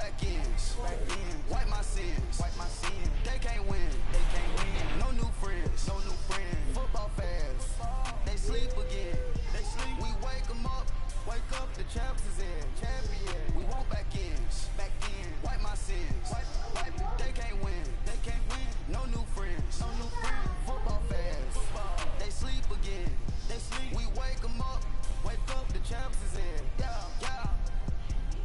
back ends. Wipe my sins. They can't win. No new friends. Football fans. They sleep again. We wake them up. Wake up, the champs is in. Champion. We want back ends. Wipe my sins. They can't win. No new friends. Football fans. They sleep again. We wake them up. Wake up, the champs is in. Yeah.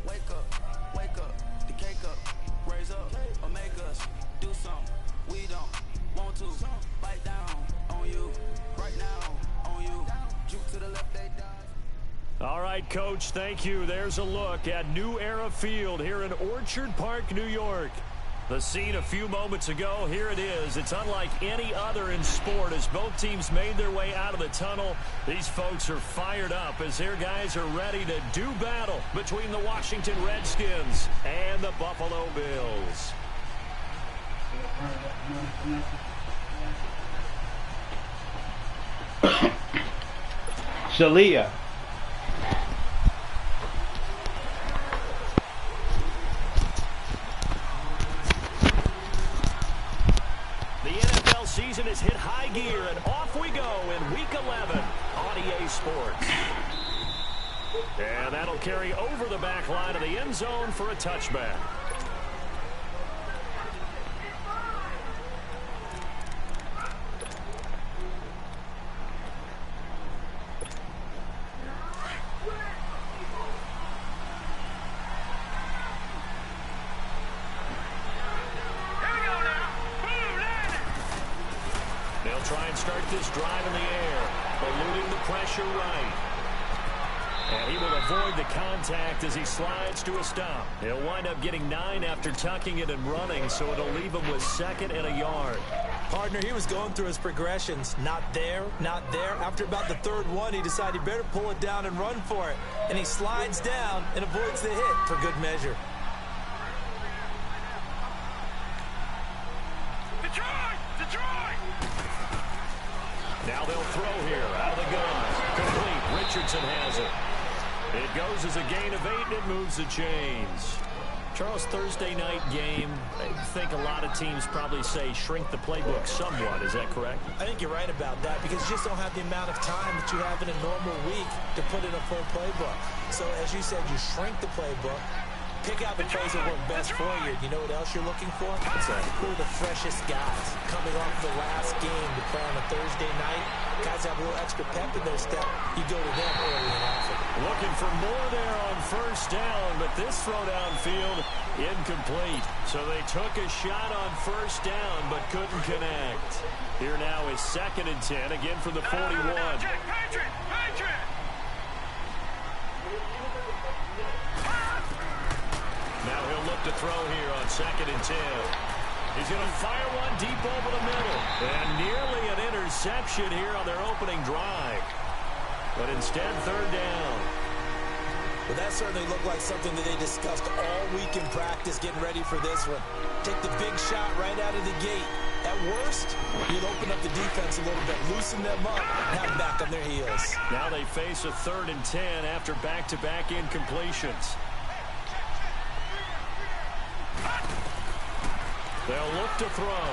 Wake up, the cake up, raise up, or make us do something we don't want to. Bite down on you, right now on you. Juke to the left, they die. All right, Coach, thank you. There's a look at New Era Field here in Orchard Park, New York. The scene a few moments ago, here it is. It's unlike any other in sport as both teams made their way out of the tunnel. These folks are fired up as their guys are ready to do battle between the Washington Redskins and the Buffalo Bills. Shalia. Season has hit high gear, and off we go in Week 11 on EA Sports. And that'll carry over the back line of the end zone for a touchback. Try and start this drive in the air, eluding the pressure right. And he will avoid the contact as he slides to a stop. He'll wind up getting 9 after tucking it and running, so it'll leave him with 2nd and a yard. Partner, he was going through his progressions. Not there, not there. After about the 3rd one, he decided he better pull it down and run for it. And he slides down and avoids the hit for good measure. Now they'll throw here out of the gun. Complete. Richardson has it. It goes as a gain of 8, and it moves the chains. Charles, Thursday night game, I think a lot of teams probably say shrink the playbook somewhat. Is that correct? I think you're right about that because you just don't have the amount of time that you have in a normal week to put in a full playbook. So, as you said, you shrink the playbook. Pick out the plays that work best for you. You know what else you're looking for? What's that? Who are the freshest guys coming off the last game to play on a Thursday night? Guys have a little extra pep in their step. You go to them early and often. Looking for more there on 1st down, but this throw downfield incomplete. So they took a shot on 1st down, but couldn't connect. Here now is 2nd and 10, again from the 41. Patrick! Now he'll look to throw here on 2nd and 10. He's going to fire one deep over the middle. And nearly an interception here on their opening drive. But instead, 3rd down. Well, that certainly looked like something that they discussed all week in practice getting ready for this one. Take the big shot right out of the gate. At worst, you'll open up the defense a little bit, loosen them up, and have them back on their heels. Now they face a 3rd and 10 after back-to-back incompletions. They'll look to throw.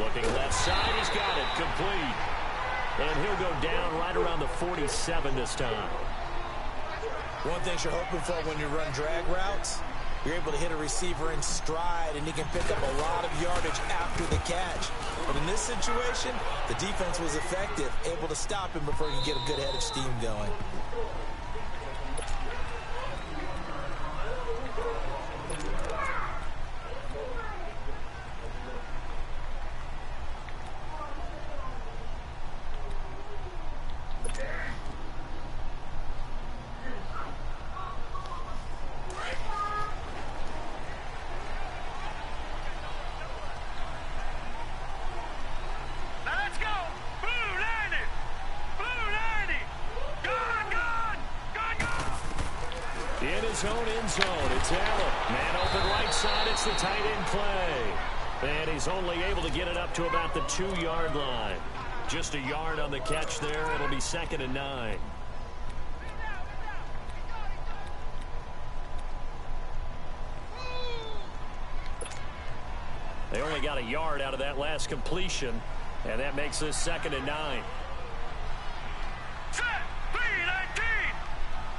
Looking left side, he's got it, complete. And he'll go down right around the 47 this time. One thing you're hoping for when you run drag routes, you're able to hit a receiver in stride, and he can pick up a lot of yardage after the catch. But in this situation, the defense was effective, able to stop him before he could get a good head of steam going. End zone. It's Allen. Man open right side. It's the tight end play. And he's only able to get it up to about the 2-yard line. Just a yard on the catch there. It'll be 2nd and 9. They only got a yard out of that last completion, and that makes this 2nd and 9. Set, 3-19.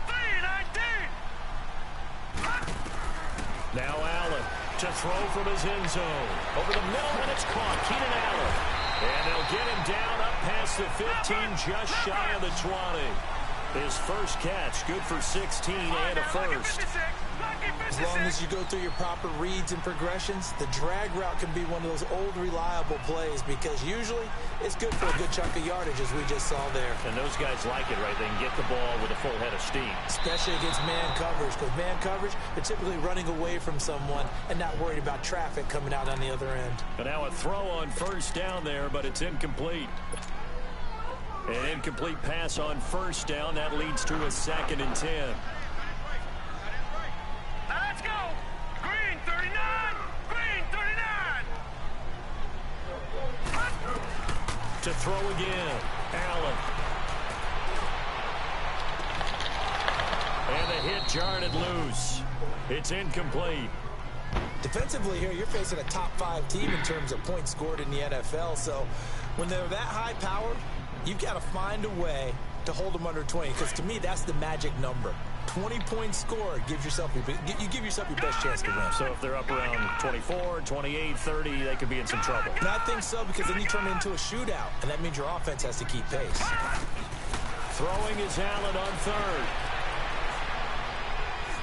3-19. Now Allen to throw from his end zone. Over the middle, and it's caught. Keenan Allen. And they'll get him down up past the 15, just shy of the 20. His first catch, good for 16 and a first. As long as you go through your proper reads and progressions, the drag route can be one of those old reliable plays because usually it's good for a good chunk of yardage, as we just saw there. And those guys like it, right? They can get the ball with a full head of steam. Especially against man coverage, because man coverage, they're typically running away from someone and not worried about traffic coming out on the other end. And now a throw on first down there, but it's incomplete. An incomplete pass on first down. That leads to a 2nd and 10. Now let's go. Green 39. Green 39. To throw again. Allen. And the hit jarred it loose. It's incomplete. Defensively here, you're facing a top 5 team in terms of points scored in the NFL. So when they're that high powered, you've got to find a way to hold them under 20, because to me, that's the magic number. 20 points scored gives yourself you give yourself your best chance to win. So if they're up around 24, 28, 30, they could be in some trouble. And I think so, because then you turn it into a shootout, and that means your offense has to keep pace. Throwing is Allen on 3rd.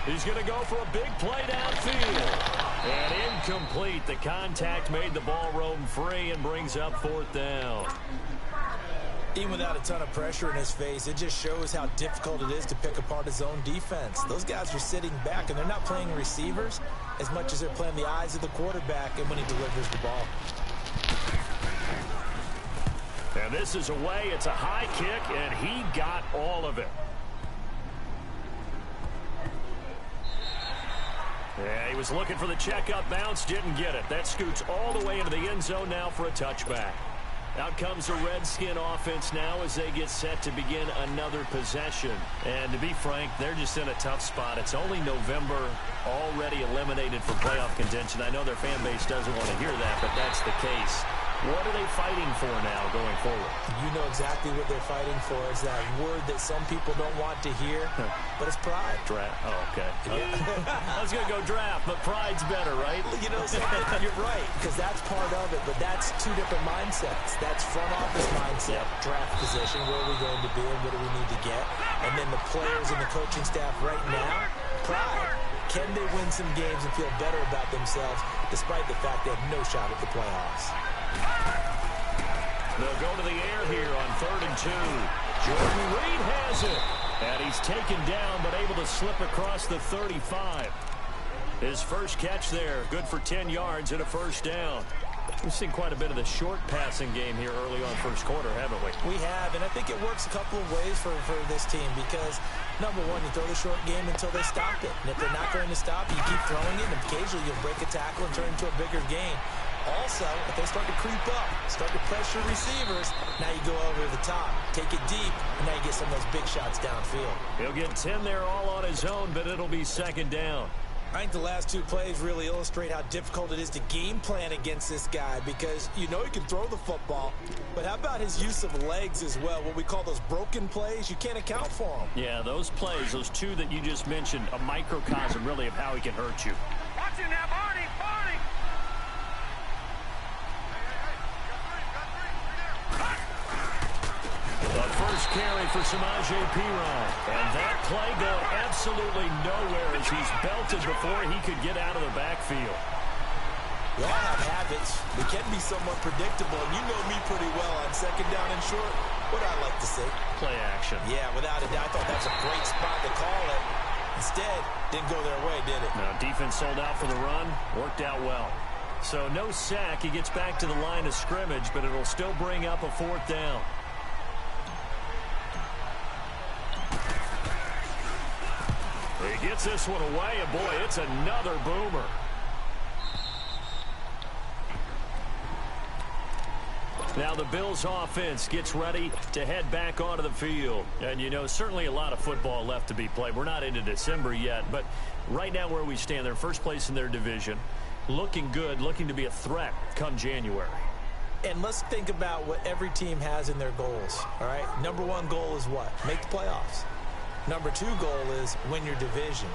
He's going to go for a big play downfield. And incomplete. The contact made the ball roam free and brings up 4th down. Even without a ton of pressure in his face, it just shows how difficult it is to pick apart his own defense. Those guys are sitting back, and they're not playing receivers as much as they're playing the eyes of the quarterback and when he delivers the ball. And this is away. It's a high kick, and he got all of it. Yeah, he was looking for the checkup bounce, didn't get it. That scoots all the way into the end zone now for a touchback. Out comes the Redskin offense now as they get set to begin another possession. And to be frank, they're just in a tough spot. It's only November, already eliminated from playoff contention. I know their fan base doesn't want to hear that, but that's the case. What are they fighting for now going forward? You know exactly what they're fighting for. Is that word that some people don't want to hear, but it's pride. Draft. Oh, okay. I was going to go draft, but pride's better, right? You know, you're right, because that's part of it, but that's 2 different mindsets. That's front office mindset, draft position, where are we going to be and what do we need to get? And then the players and the coaching staff right now, pride. Can they win some games and feel better about themselves despite the fact they have no shot at the playoffs? They'll go to the air here on 3rd and 2. Jordan Reed has it. And he's taken down, but able to slip across the 35. His first catch there, good for 10 yards and a first down. We've seen quite a bit of the short passing game here early on first quarter, haven't we? We have, and I think it works a couple of ways for this team because, number one, you throw the short game until they stop it. And if they're not going to stop, you keep throwing it, and occasionally you'll break a tackle and turn it into a bigger gain. Also, if they start to creep up, start to pressure receivers, now you go over the top, take it deep, and now you get some of those big shots downfield. He'll get 10 there all on his own, but it'll be 2nd down. I think the last 2 plays really illustrate how difficult it is to game plan against this guy because you know he can throw the football, but how about his use of legs as well? What we call those broken plays, you can't account for them. Yeah, those plays, those 2 that you just mentioned, a microcosm really of how he can hurt you. Watch him now, Barney, Barney. The first carry for Samaje Perine. And that play going absolutely nowhere as he's belted before he could get out of the backfield. We all have habits. We can be somewhat predictable, and you know me pretty well on 2nd down and short. What I like to say? Play action. Yeah, without a doubt. I thought that was a great spot to call it. Instead, didn't go their way, did it? No, defense sold out for the run. Worked out well. So no sack. He gets back to the line of scrimmage, but it'll still bring up a 4th down. He gets this one away, and boy, it's another boomer. Now the Bills offense gets ready to head back onto the field. And, you know, certainly a lot of football left to be played. We're not into December yet, but right now where we stand, they're first place in their division. looking good, looking to be a threat come January. And let's think about what every team has in their goals, all right? Number one goal is what? Make the playoffs. Number two goal is win your division.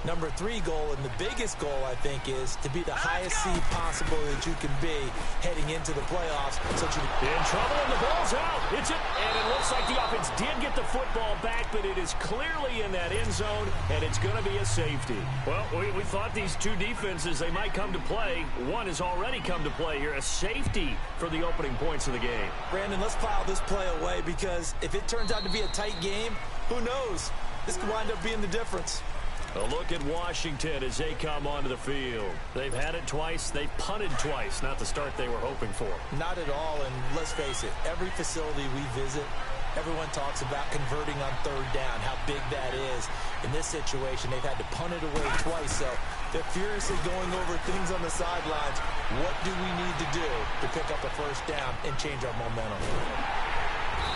Number three goal, and the biggest goal, I think, is to be the highest seed possible that you can be heading into the playoffs. So you in trouble, and the ball's out. And it looks like the offense did get the football back, but it is clearly in that end zone, and it's going to be a safety. Well, we thought these two defenses, they might come to play. One has already come to play here, a safety for the opening points of the game. Brandon, let's file this play away, because if it turns out to be a tight game, who knows? This could wind up being the difference. A look at Washington as they come onto the field. They've had it twice. They've punted twice. Not the start they were hoping for. Not at all, and let's face it, every facility we visit, everyone talks about converting on third down, how big that is. In this situation, they've had to punt it away twice, so they're furiously going over things on the sidelines. What do we need to do to pick up a first down and change our momentum?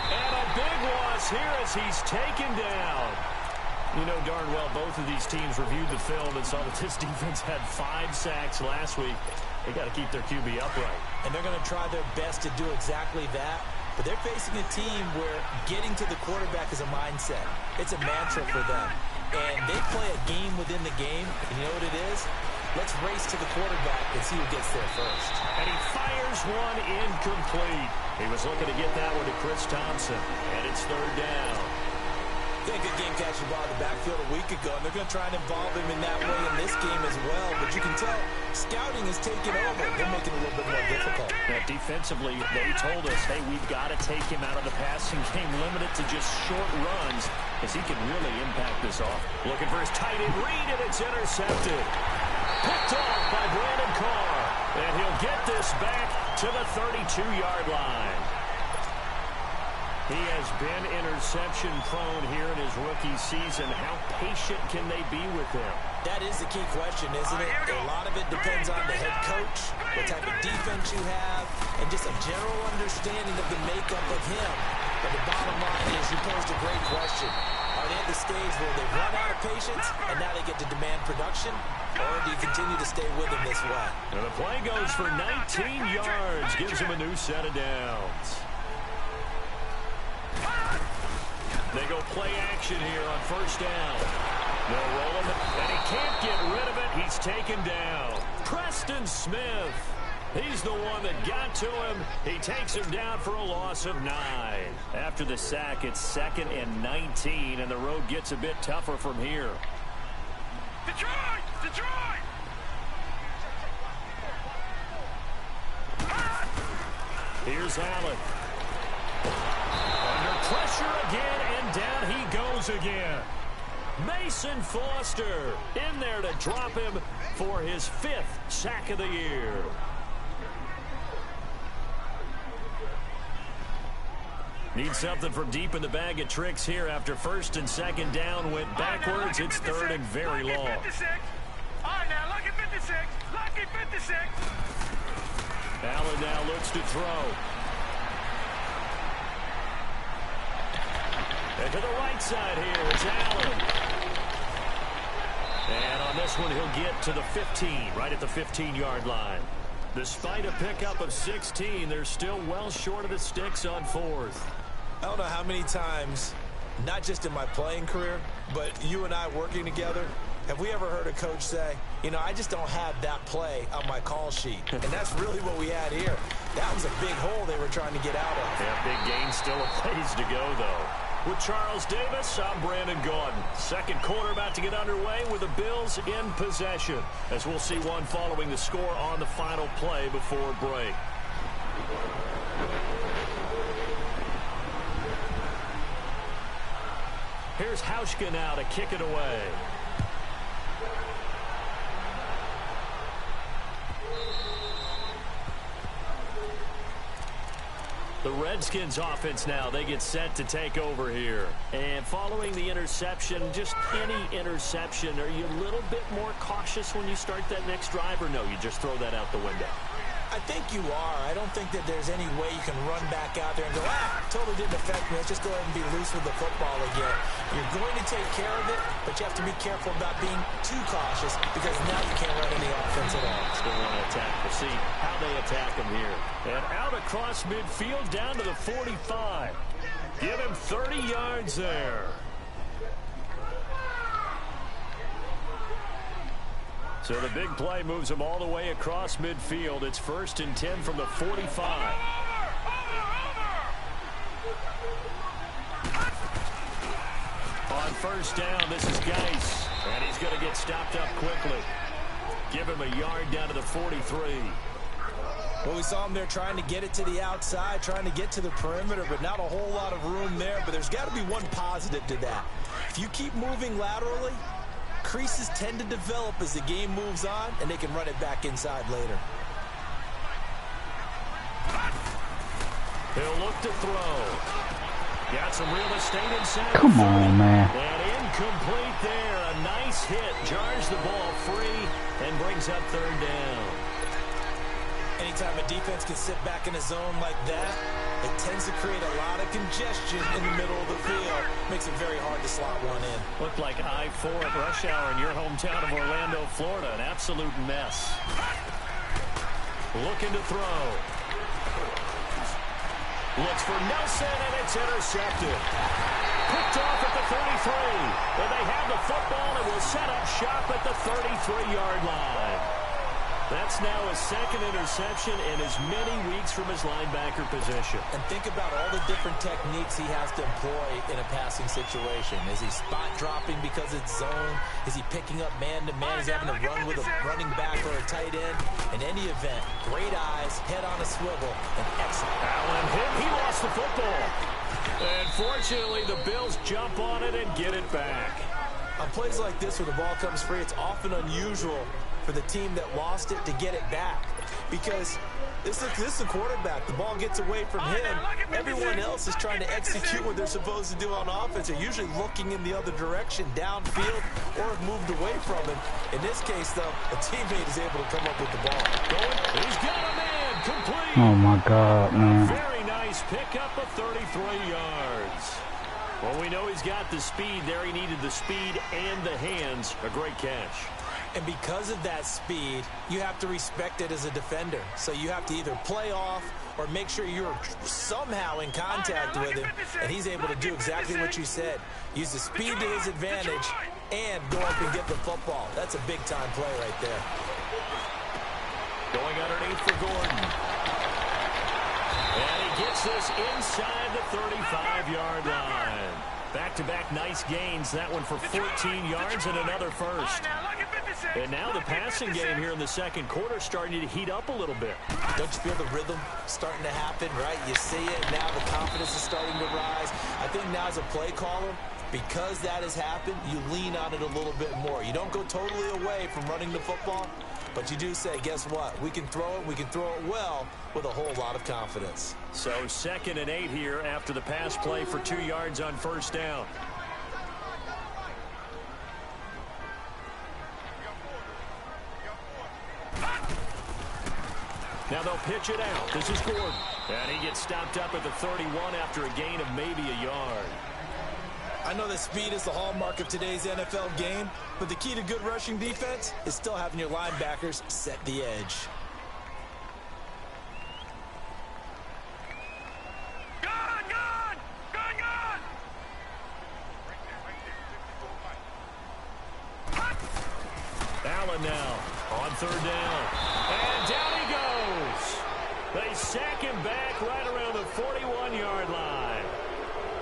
And a big loss here as he's taken down. You know darn well both of these teams reviewed the film and saw that this defense had 5 sacks last week. They got to keep their QB upright. And they're going to try their best to do exactly that. But they're facing a team where getting to the quarterback is a mindset. It's a mantra for them. And they play a game within the game. And you know what it is? Let's race to the quarterback and see who gets there first. And he fires one incomplete. He was looking to get that one to Chris Thompson. And it's third down. They had a good game catching the ball in the backfield a week ago, and they're going to try and involve him in that way in this game as well. But you can tell scouting is taking over. They're making it a little bit more difficult. Now, defensively, they told us, hey, we've got to take him out of the passing game, limit it to just short runs, as he can really impact this off. Looking for his tight end read, and it's intercepted. Picked off by Brandon Carr. And he'll get this back to the 32-yard line. He has been interception-prone here in his rookie season. How patient can they be with him? That is the key question, isn't it? A lot of it depends on the head coach, what type of defense you have, and just a general understanding of the makeup of him. But the bottom line is, you posed a great question. Are they at the stage where they've run out of patience, and now they get to demand production? Or do you continue to stay with him this way? And the play goes for 19 yards, gives him a new set of downs. They go play action here on first down. They'll roll him, and he can't get rid of it. He's taken down. Preston Smith. He's the one that got to him. He takes him down for a loss of 9. After the sack, it's 2nd and 19, and the road gets a bit tougher from here. Detroit! Detroit! Here's Allen. Under pressure again, and down he goes again. Mason Foster in there to drop him for his 5th sack of the year. Need something from deep in the bag of tricks here after 1st and 2nd down went backwards. It's 3rd and very long. All right, now, lucky 56. Lucky 56. Allen now looks to throw. And to the right side here, it's Allen. And on this one, he'll get to the 15, right at the 15-yard line. Despite a pickup of 16, they're still well short of the sticks on 4th. I don't know how many times, not just in my playing career, but you and I working together, have we ever heard a coach say, you know, I just don't have that play on my call sheet. And that's really what we had here. That was a big hole they were trying to get out of. Yeah, big gain, still a ways to go, though. With Charles Davis, I'm Brandon Gaudin. 2nd quarter about to get underway with the Bills in possession, as we'll see one following the score on the final play before break. Here's Hauschka now to kick it away. The Redskins offense now, they get set to take over here. And following the interception, just any interception, are you a little bit more cautious when you start that next drive, or no, you just throw that out the window? I think you are. I don't think that there's any way you can run back out there and go, totally didn't affect me. Let's just go ahead and be loose with the football again. You're going to take care of it, but you have to be careful about being too cautious because now you can't run any offense at all. Still want to attack. We'll see how they attack him here. And out across midfield down to the 45. Give him 30 yards there. So the big play moves them all the way across midfield. It's 1st and 10 from the 45. On 1st down, this is Geis. And he's going to get stopped up quickly. Give him a yard down to the 43. Well, we saw him there trying to get it to the outside, trying to get to the perimeter, but not a whole lot of room there. But there's got to be one positive to that. If you keep moving laterally, creases tend to develop as the game moves on, and they can run it back inside later. He'll look to throw. Got some real estate inside. Come on, man. And incomplete there. A nice hit. Jars the ball free and brings up 3rd down. Anytime a defense can sit back in a zone like that, it tends to create a lot of congestion in the middle of the field. Makes it very hard to slot one in. Looked like I-4 at rush hour in your hometown of Orlando, Florida. An absolute mess. Looking to throw. Looks for Nelson, and it's intercepted. Picked off at the 33. And they have the football and will set up shop at the 33-yard line. That's now his 2nd interception in as many weeks from his linebacker position. And think about all the different techniques he has to employ in a passing situation. Is he spot dropping because it's zone? Is he picking up man-to-man? Is he having to run with a running back or a tight end? In any event, great eyes, head on a swivel, and excellent. Allen hit. He lost the football. And fortunately, the Bills jump on it and get it back. On plays like this where the ball comes free, it's often unusual for the team that lost it to get it back. Because this is the quarterback. The ball gets away from him. Everyone else is trying to execute what they're supposed to do on offense. They're usually looking in the other direction, downfield, or have moved away from him. In this case, though, a teammate is able to come up with the ball. He's got a man. Complete. Oh, my God, man. Very nice pickup of 33 yards. Well, we know he's got the speed there. He needed the speed and the hands. A great catch. And because of that speed, you have to respect it as a defender. So you have to either play off or make sure you're somehow in contact with him, and he's able to do exactly what you said. Use the speed to his advantage and go up and get the football. That's a big-time play right there. Going underneath for Gordon. And he gets this inside the 35-yard line. Back-to-back nice gains. That one for 14 yards and another first. And now the passing game here in the 2nd quarter starting to heat up a little bit. Don't you feel the rhythm starting to happen, right? You see it. Now the confidence is starting to rise. I think now as a play caller, because that has happened, you lean on it a little bit more. You don't go totally away from running the football, but you do say, guess what? We can throw it. We can throw it well with a whole lot of confidence. So 2nd and 8 here after the pass play for 2 yards on 1st down. Now they'll pitch it out. This is Gordon. And he gets stopped up at the 31 after a gain of maybe a yard. I know that speed is the hallmark of today's NFL game, but the key to good rushing defense is still having your linebackers set the edge. Allen now on 3rd down. And down he goes. They sack him back right around the 41-yard line.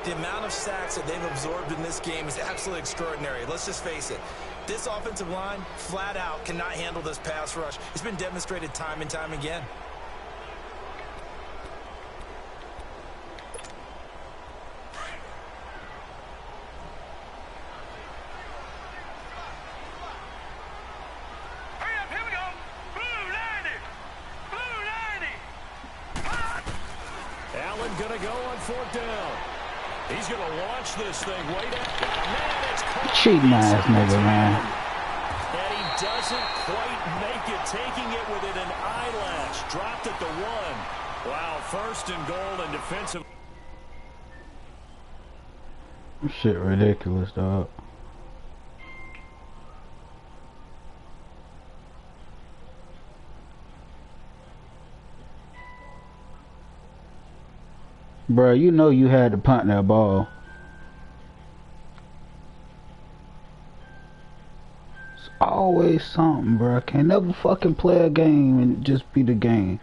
The amount of sacks that they've absorbed in this game is absolutely extraordinary. Let's just face it. This offensive line, flat out, cannot handle this pass rush. It's been demonstrated time and time again. Gonna go on 4th down. He's gonna launch this thing way down. Man, it's caught. Cheating ass nigga, man. And he doesn't quite make it, taking it within an eyelash. Dropped at the 1. Wow, first and goal and defensive. Shit ridiculous, dog. Bruh, you know you had to punt that ball. It's always something, bruh. Can't never fucking play a game and just be the game.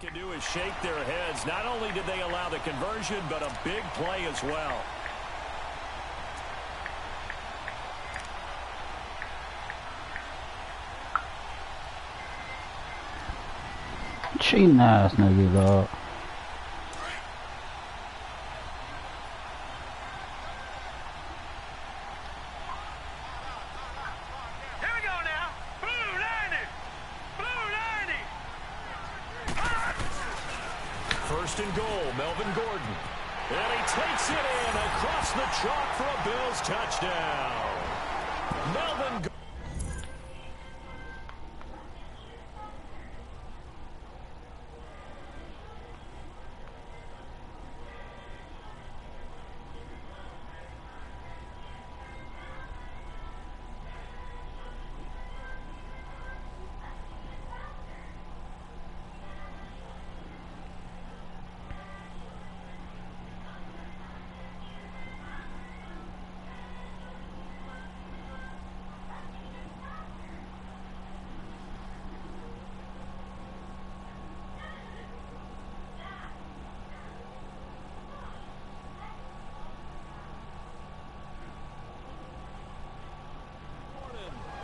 Can do is shake their heads. Not only did they allow the conversion, but a big play as well. Cheating ass nigga, dog. First and goal, Melvin Gordon. And he takes it in across the chalk for a Bills touchdown. Melvin Gordon.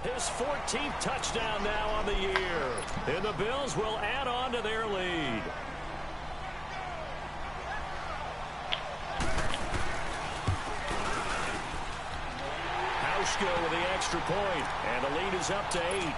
His 14th touchdown now on the year. And the Bills will add on to their lead. Hauschka with the extra point. And the lead is up to 8.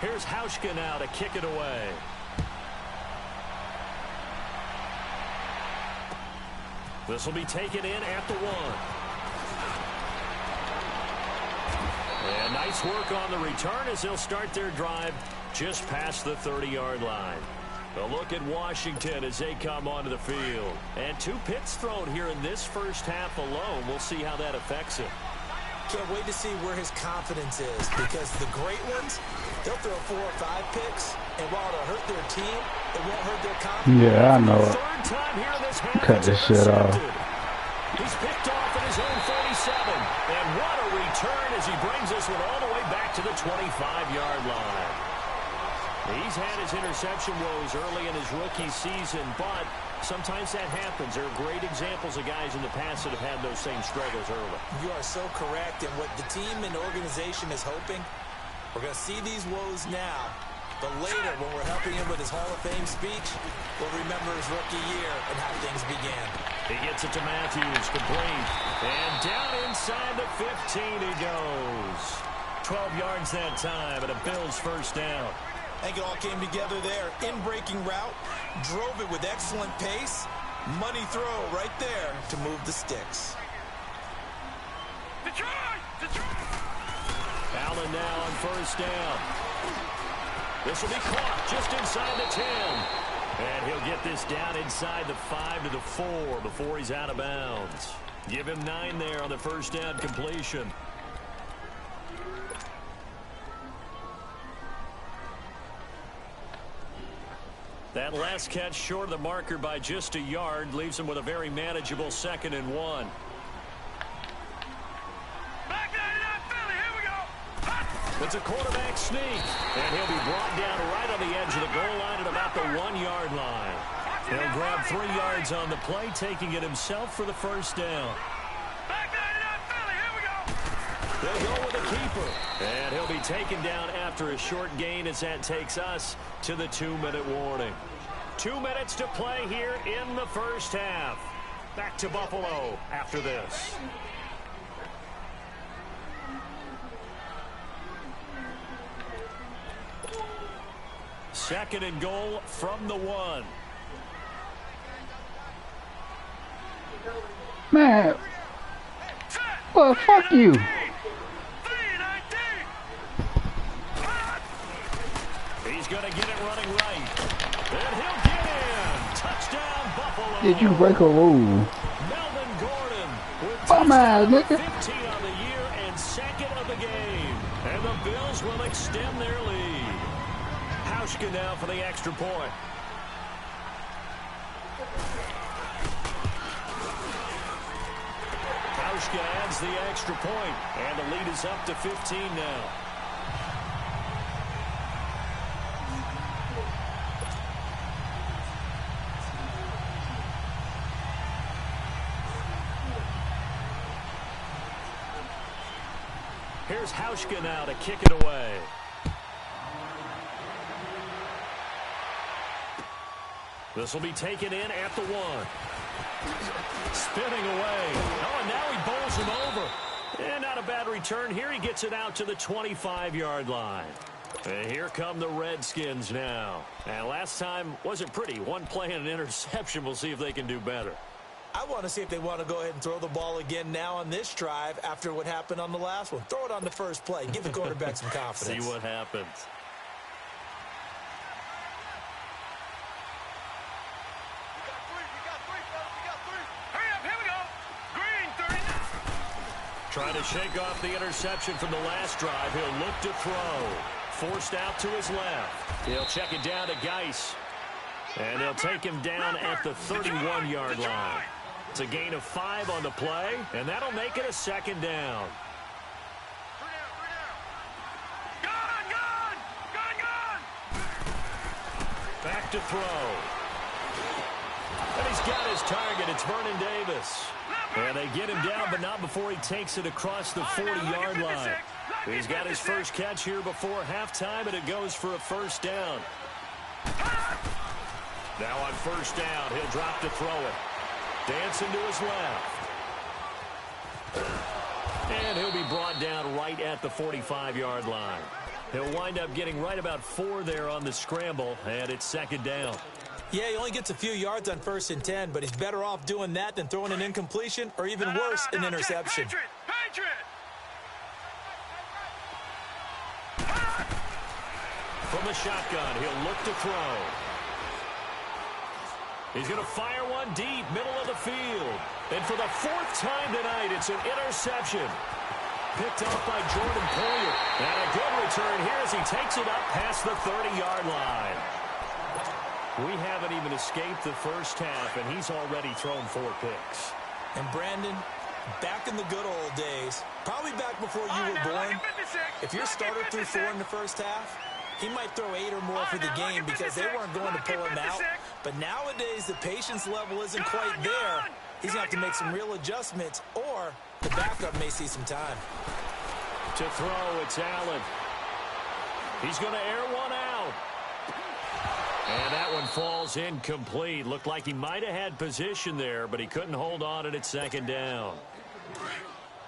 Here's Hauschka now to kick it away. This will be taken in at the 1. And nice work on the return as they'll start their drive just past the 30-yard line. A look at Washington as they come onto the field. And 2 picks thrown here in this first half alone. We'll see how that affects him. Can't wait to see where his confidence is, because the great ones, they'll throw 4 or 5 picks, and while it'll hurt their team, it won't hurt their confidence. Yeah, I know it. Third time here in this half, cut this shit off. He's picked off at his own 47. And what a return as he brings this one all the way back to the 25-yard line. He's had his interception woes early in his rookie season, but sometimes that happens. There are great examples of guys in the past that have had those same struggles early. You are so correct, and what the team and organization is hoping, we're going to see these woes now, but later when we're helping him with his Hall of Fame speech, we'll remember his rookie year and how things began. He gets it to Matthews, complete, and down inside the 15 he goes. 12 yards that time, and a Bills first down. I think it all came together there. In-breaking route, drove it with excellent pace. Money throw right there to move the sticks. Detroit! Detroit! Allen now on first down. This will be caught just inside the 10. And he'll get this down inside the 5 to the 4 before he's out of bounds. Give him 9 there on the first down completion. That last catch short of the marker by just a yard leaves him with a very manageable 2nd and 1. Back 99 Philly, here we go! It's a quarterback sneak, and he'll be brought down right on the edge of the goal line at about the 1-yard line. He'll grab 3 yards on the play, taking it himself for the first down. Back 99 Philly, here we go! They'll go with a keeper. keeper. And he'll be taken down after a short gain as that takes us to the 2-minute warning. 2 minutes to play here in the first half. Back to Buffalo after this. Second and goal from the 1. Man, well, fuck you. He's going to get it running right. And he'll get in. Touchdown, Buffalo. Did you break a rule? Melvin Gordon with Bum ass nigga. 15 on the year and second of the game. And the Bills will extend their lead. Hauschka now for the extra point. Hauschka adds the extra point, and the lead is up to 15 now. Here's Hauschka now to kick it away. This will be taken in at the 1. Spinning away. Oh, and now he bowls him over. And not a bad return here. He gets it out to the 25-yard line. And here come the Redskins now. And last time wasn't pretty. One play and an interception. We'll see if they can do better. I want to see if they want to go ahead and throw the ball again now on this drive after what happened on the last one. Throw it on the first play. Give the quarterback some confidence. See what happens. Trying to shake off the interception from the last drive. He'll look to throw. Forced out to his left. He'll check it down to Geis. And they'll take him down at the 31-yard line. It's a gain of 5 on the play, and that'll make it a second down. Back to throw. And he's got his target. It's Vernon Davis. And they get him down, but not before he takes it across the 40-yard line. He's got his first catch here before halftime, and it goes for a first down. Now on first down, he'll drop to throw it. Dancing to his left. And he'll be brought down right at the 45-yard line. He'll wind up getting right about 4 there on the scramble, and it's second down. Yeah, he only gets a few yards on 1st and 10, but he's better off doing that than throwing an incompletion or even worse, an interception. From the shotgun, he'll look to throw. He's going to fire one deep, middle of the field. And for the 4th time tonight, it's an interception. Picked off by Jordan Poyer. And a good return here as he takes it up past the 30-yard line. We haven't even escaped the first half, and he's already thrown 4 picks. And Brandon, back in the good old days, probably back before you were born, if your starter threw 4 in the first half, he might throw 8 or more for the game because they weren't going to pull him out. But nowadays, the patience level isn't quite there. He's going to have to make some real adjustments, or the backup may see some time. To throw, it's Allen. He's going to air one out. And that one falls incomplete. Looked like he might have had position there, but he couldn't hold on and it's second down.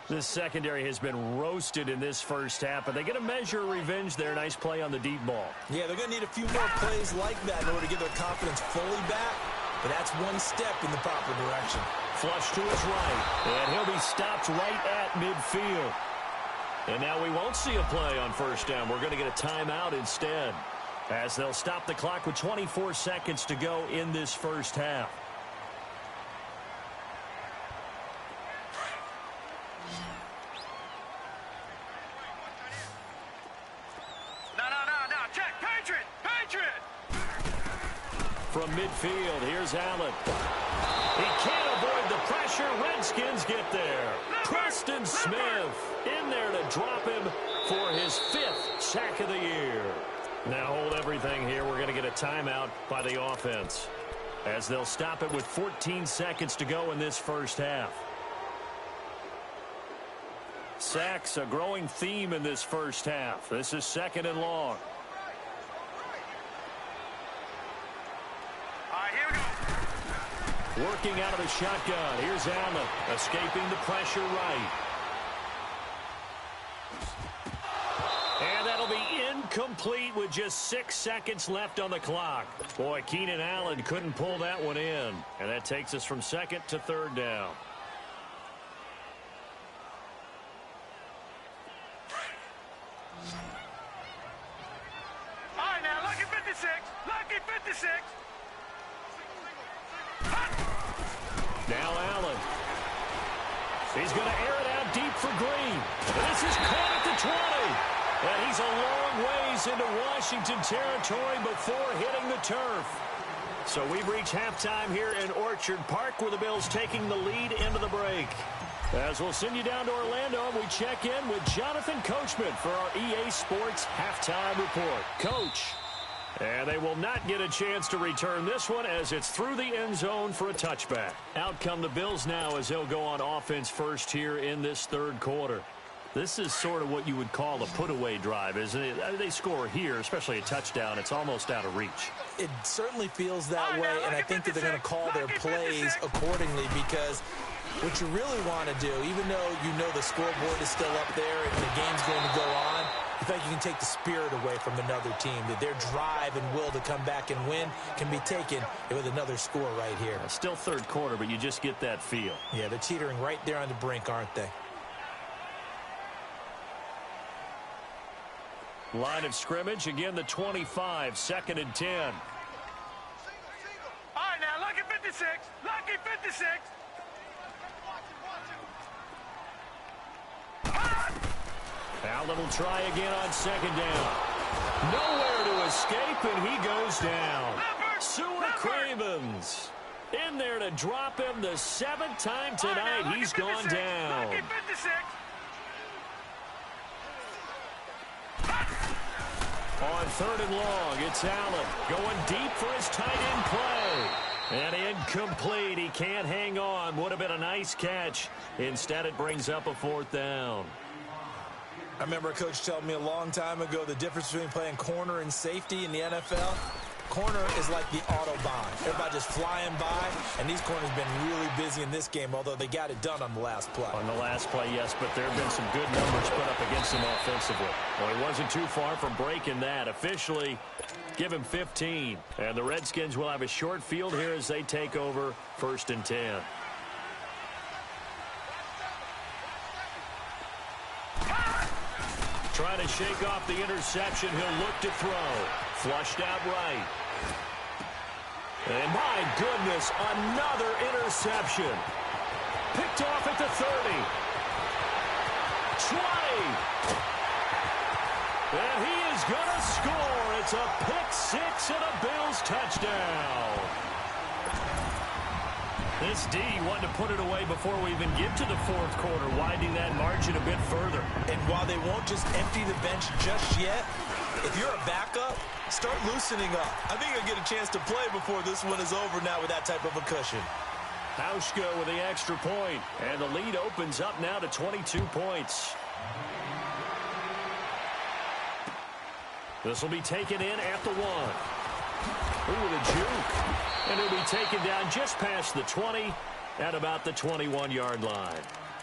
This secondary has been roasted in this first half, but they're going to measure revenge there. Nice play on the deep ball. Yeah, they're going to need a few more plays like that in order to get their confidence fully back, but that's one step in the proper direction. Flush to his right, and he'll be stopped right at midfield. And now we won't see a play on first down. We're going to get a timeout instead, as they'll stop the clock with 24 seconds to go in this first half. No, check, Patriot! From midfield, here's Allen. He can't avoid the pressure. Redskins get there. Preston Smith in there to drop him for his 5th sack of the year. Now hold everything here. We're going to get a timeout by the offense, as they'll stop it with 14 seconds to go in this first half. Sacks, a growing theme in this first half. This is 2nd and long. All right, here we go. Working out of the shotgun. Here's Allen, escaping the pressure right. And that'll be incomplete with just 6 seconds left on the clock. Boy, Keenan Allen couldn't pull that one in. And that takes us from 2nd to 3rd down. All right, now, lucky 56. Lucky 56. Now Allen. He's going to air it out deep for Green. And this is caught at the 20. And he's a long ways into Washington territory before hitting the turf. So we've reached halftime here in Orchard Park, where the Bills taking the lead into the break. As we'll send you down to Orlando, and we check in with Jonathan Coachman for our EA Sports Halftime Report. Coach. And they will not get a chance to return this one as it's through the end zone for a touchback. Out come the Bills now as they'll go on offense first here in this 3rd quarter. This is sort of what you would call a put-away drive, isn't it? They score here, especially a touchdown. It's almost out of reach. It certainly feels that way, and I think that they're going to call their plays accordingly, because what you really want to do, even though you know the scoreboard is still up there and the game's going to go on, in fact, you can take the spirit away from another team, that their drive and will to come back and win can be taken with another score right here. Still 3rd quarter, but you just get that feel. Yeah, they're teetering right there on the brink, aren't they? Line of scrimmage, again the 25, 2nd and 10. All right, now, lucky 56. Lucky 56. Allen will try again on 2nd down. Nowhere to escape, and he goes down. Sewell Cravens in there to drop him the 7th time tonight. He's gone down. Lucky 56. On 3rd and long, it's Allen going deep for his tight end play. And incomplete. He can't hang on. Would have been a nice catch. Instead, it brings up a 4th down. I remember a coach telling me a long time ago the difference between playing corner and safety in the NFL. Corner is like the Autobahn. Everybody just flying by, and these corners have been really busy in this game, although they got it done on the last play. On the last play, yes, but there have been some good numbers put up against him offensively. Well, he wasn't too far from breaking that. Officially, give him 15. And the Redskins will have a short field here as they take over 1st and 10. Trying to shake off the interception. He'll look to throw. Flushed out right. And my goodness, another interception. Picked off at the 30. 20. And he is going to score. It's a pick-6 and a Bills touchdown. This D wanted to put it away before we even get to the 4th quarter, widening that margin a bit further. And while they won't just empty the bench just yet, if you're a backup, start loosening up. I think you'll get a chance to play before this one is over now with that type of a cushion. Hauschka with the extra point, and the lead opens up now to 22 points. This will be taken in at the 1. Ooh, the juke. And it'll be taken down just past the 20 at about the 21-yard line.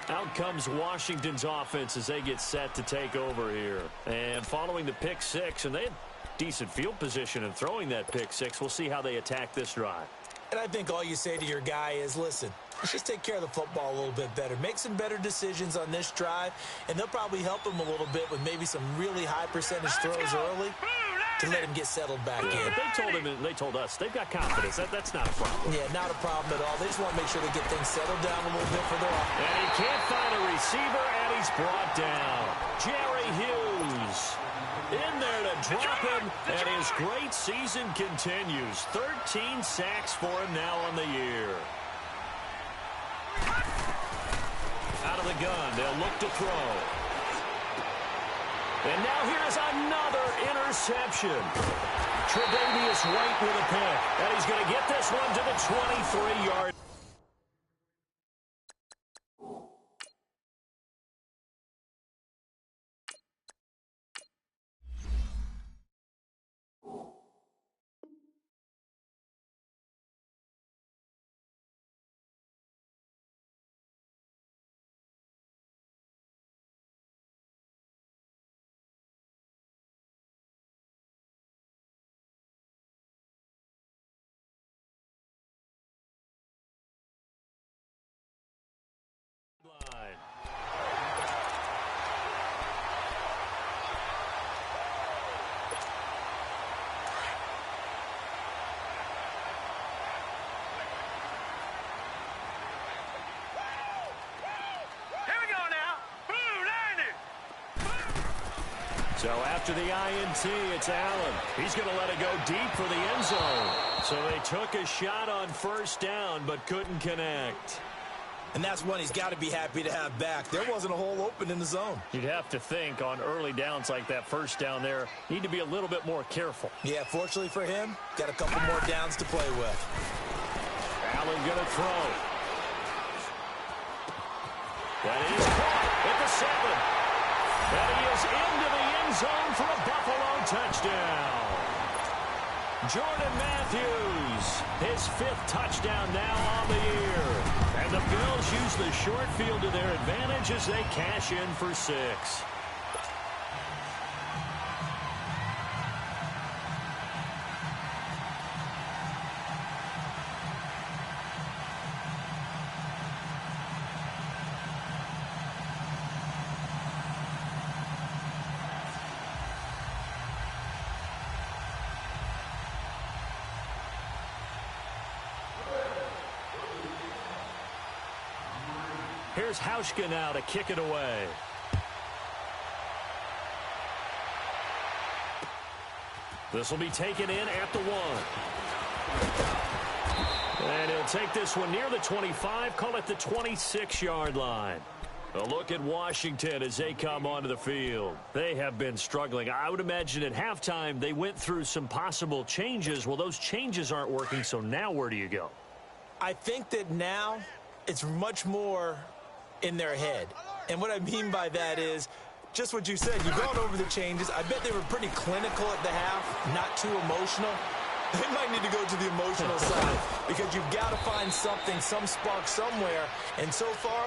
Out comes Washington's offense as they get set to take over here. And following the pick-6, and they had decent field position in throwing that pick-6. We'll see how they attack this drive. And I think all you say to your guy is, listen, let's just take care of the football a little bit better. Make some better decisions on this drive, and they'll probably help him a little bit with maybe some really high percentage throws early to let him get settled back in. But they told us they've got confidence. That's not a problem. Yeah, not a problem at all. They just want to make sure they get things settled down a little bit for their offense. And he can't find a receiver, and he's brought down. Jerry Hughes in there to drop him, and his great season continues. 13 sacks for him now on the year. Out of the gun, they'll look to throw. And now here's another interception. Tre'Davious White with a pick. And he's going to get this one to the 23-yard So after the INT, it's Allen. He's going to let it go deep for the end zone. So they took a shot on first down, but couldn't connect. And that's one he's got to be happy to have back. There wasn't a hole open in the zone. You'd have to think on early downs like that first down there, need to be a little bit more careful. Yeah, fortunately for him, got a couple more downs to play with. Allen going to throw. That is caught at the 7. And he is into the end zone for a Buffalo touchdown. Jordan Matthews, his 5th touchdown now on the year. And the Bills use the short field to their advantage as they cash in for 6. Here's Hauschka now to kick it away. This will be taken in at the 1. And he'll take this one near the 25, call it the 26-yard line. A look at Washington as they come onto the field. They have been struggling. I would imagine at halftime they went through some possible changes. Well, those changes aren't working, so now where do you go? I think that now it's much more in their head. And what I mean by that is just what you said. You've gone over the changes. I bet they were pretty clinical at the half, not too emotional. They might need to go to the emotional side because you've got to find something, some spark somewhere. And so far,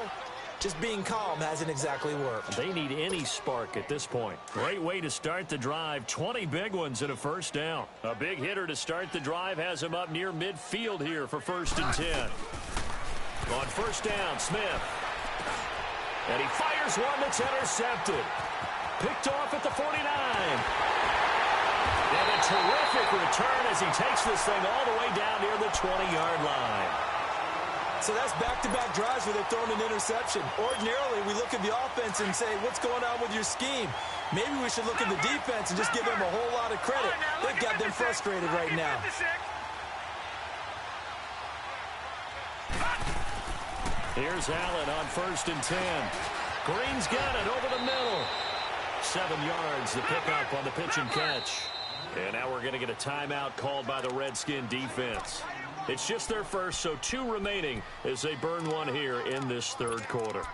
just being calm hasn't exactly worked. They need any spark at this point. Great way to start the drive. 20 big ones and a first down. A big hitter to start the drive has him up near midfield here for 1st and 10. On first down, Smith. And he fires one that's intercepted. Picked off at the 49. And a terrific return as he takes this thing all the way down near the 20-yard line. So that's back-to-back drives where they've thrown an interception. Ordinarily, we look at the offense and say, what's going on with your scheme? Maybe we should look at the defense and just give them a whole lot of credit. They've got them frustrated right now. Here's Allen on 1st and 10. Green's got it over the middle. 7 yards, the pickup on the pitch and catch. And now we're going to get a timeout called by the Redskin defense. It's just their first, so 2 remaining as they burn one here in this 3rd quarter.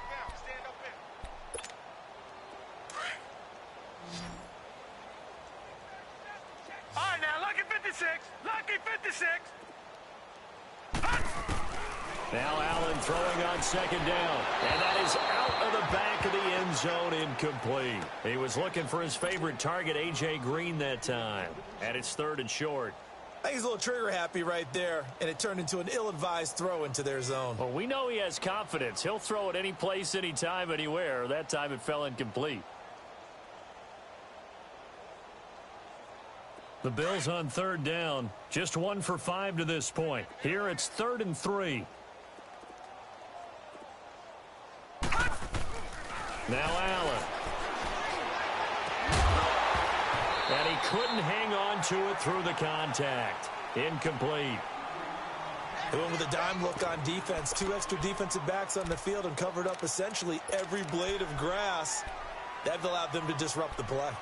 All right, now, lucky 56. Lucky 56. Now Allen throwing on 2nd down. And that is out of the back of the end zone, incomplete. He was looking for his favorite target, A.J. Green, that time. And it's 3rd and short. I think he's a little trigger happy right there, and it turned into an ill-advised throw into their zone. Well, we know he has confidence. He'll throw it any place, anytime, anywhere. That time it fell incomplete. The Bills on 3rd down. Just 1 for 5 to this point. Here it's 3rd and 3. Now Allen. And he couldn't hang on to it through the contact. Incomplete. They went with a dime look on defense. 2 extra defensive backs on the field and covered up essentially every blade of grass. That allowed them to disrupt the play.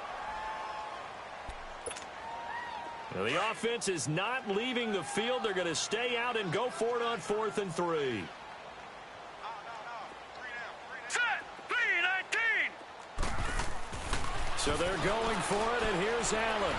Now the offense is not leaving the field. They're going to stay out and go for it on 4th and 3. So they're going for it, and here's Allen.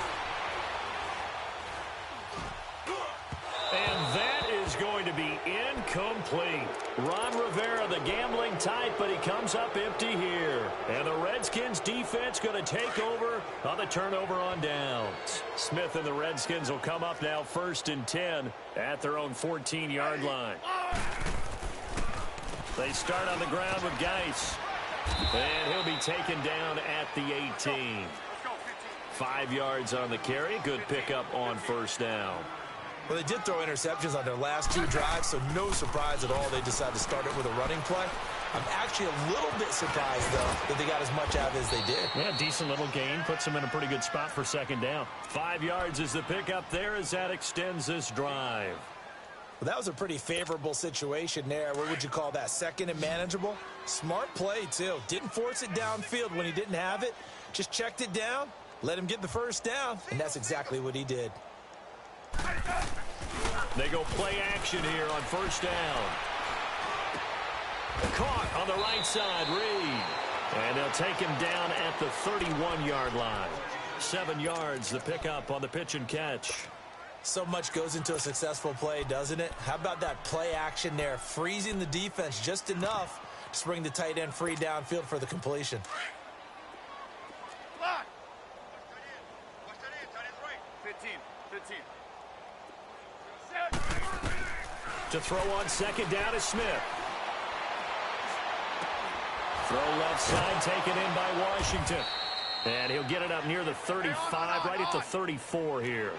And that is going to be incomplete. Ron Rivera, the gambling type, but he comes up empty here. And the Redskins defense going to take over on the turnover on downs. Smith and the Redskins will come up now 1st and 10 at their own 14-yard line. They start on the ground with Geis. And he'll be taken down at the 18. 5 yards on the carry. Good pickup on 1st down. Well, they did throw interceptions on their last 2 drives, so no surprise at all they decided to start it with a running play. I'm actually a little bit surprised, though, that they got as much out of it as they did. Yeah, decent little gain. Puts them in a pretty good spot for second down. 5 yards is the pickup there as that extends this drive. Well, that was a pretty favorable situation there. What would you call that? Second and manageable? Smart play, too. Didn't force it downfield when he didn't have it. Just checked it down, let him get the first down, and that's exactly what he did. They go play action here on first down. Caught on the right side, Reed. And they'll take him down at the 31-yard line. 7 yards, the pickup on the pitch and catch. So much goes into a successful play, doesn't it? How about that play action there, freezing the defense just enough to bring the tight end free downfield for the completion. 15. To throw on second down is Smith. Throw left side, taken in by Washington. And he'll get it up near the 35, right at the 34 here.